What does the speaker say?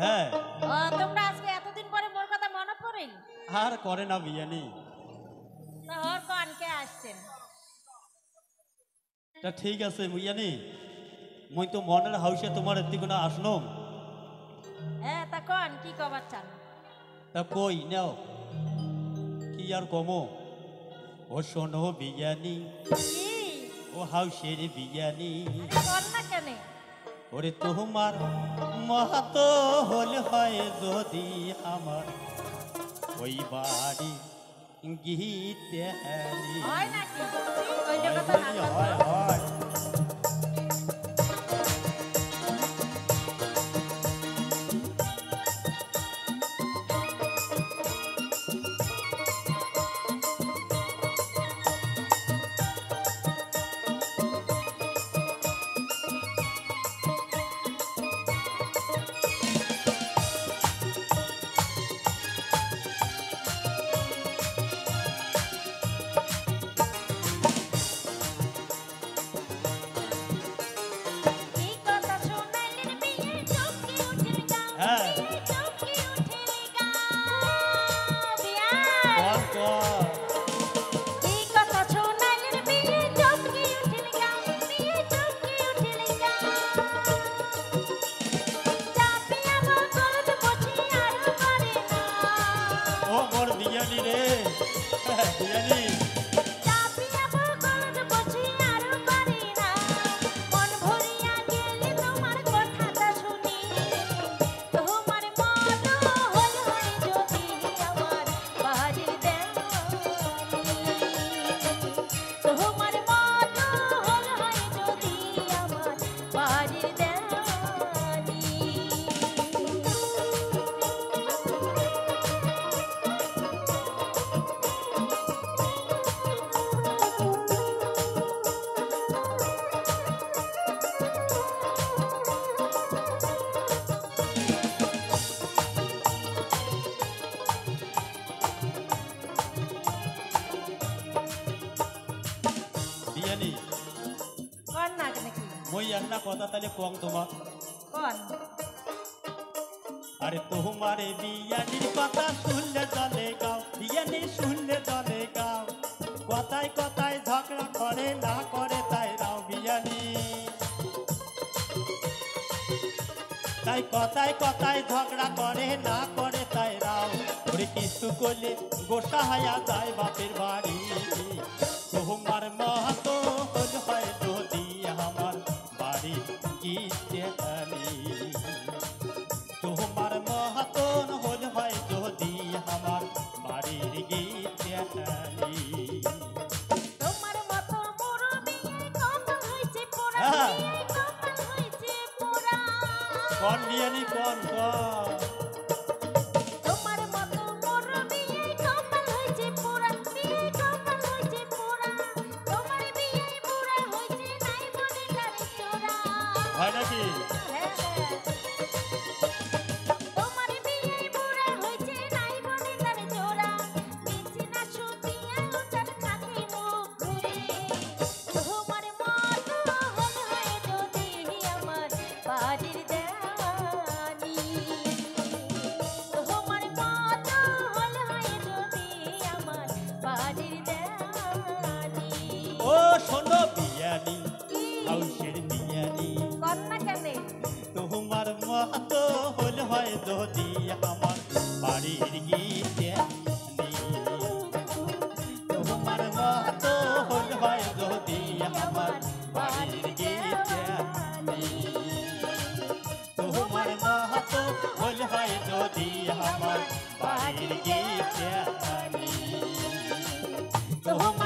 হ্যাঁ। তোমরা আজকে এতদিন পরে মোর কথা মনে পড়ে? আর করে না বিয়ানি। হর কন কে আসছেন? তা ঠিক আছে বিয়ানি, মুই তো মনের হাউসে তোমার এদিকে না আসলাম। হ্যাঁ তা কন কি কবার চান? তা কই নাও কি আর কমো। ও শোনো বিয়ানি, কি ও হাউসের বিয়ানি, কন না কেন? ওরে তোমার মহাতো হলে হয় যদি আমার ওই বাড়ি গীতে হয় নাকি? ওই যে কথা না হয় হয়। কি কথা শোনাইলেন বিয়ে চমকে উঠের গাও, হ্যাঁ। বিয়ে চমকে উঠের গাও। বিয়াই কর কর। কি কথা শোনাইলেন বিয়ে চমকে উঠের গাও, বিয়ে চমকে উঠের গাও। চাপিয়া বগল বসে আর করে না, ও মোর বিয়ানি রে, বিয়ানি। চাপিয়া বগল বসে আর করে না। মন ভরিয়া গেলে তোমার কথাটা শুনি, তোমার মন হল হয় যদি আমার বাড়ির দেওয়ানি। তোমার মন হল হয় যদি আমার বাড়ির দেওয়ানি। বিয়ানি, কন না নাকি? মই একটা কথা তাহলে কম তোমার। কন আরে তোমার বিয়ানির কথা শুনলে চলে গাও, বিয়ানি শুনলে চলে গাও। কথায় কথায় ঝগড়া করে না করে তাই রাও বিয়ানি। তাই কথায় কথায় ঝগড়া করে না করে তাই রাও। ওরে কিছু করলে গোসা হায়া যায় বাপের বাড়ি। তোমার মহাতো হল হয় যদি আমার বাড়ি গীতে আনি। তোমার মহাতন হল হয় যদি আমার বাড়ির গীতে আনি। তোমার মতো মোর বিয়ে কপাল হইছে পোড়া, হ্যাঁ। বিয়ে কপাল হইছে পোড়া। কন বিয়ানি কন কন। তোমার মতো মোর বিয়ে কপাল হইছে পোড়া, বিয়ে কপাল হইছে পোড়া। তোমার বিয়ে পোড়া হইছে নাই বলে তারে চোরা। হয় নাকি? হ্যাঁ, হ্যাঁ। তোমার বিয়ে পোড়া হইছে নাই বলে তারে চোরা। বিছনা শুতিয়া উঠান খাতে মুখ ঘুরে। তোমার মতো হল হয় যদি আমার বাড়ির দেওয়ানি। তোমার মতো হল হয় যদি আমার বাড়ির দেওয়ানি। ও শোনো বিয়ানি, কি হাউসের বিয়ানি। কর না কেন? তোমার মতো হল হয় যদি আমার বাড়ির গীতে আনি। তোমার মতো হল হয় যদি আমার বাড়ির গীতে আনি। তোমার মতো হল হয় যদি আমার বাড়ির গীতে আনি। তোমার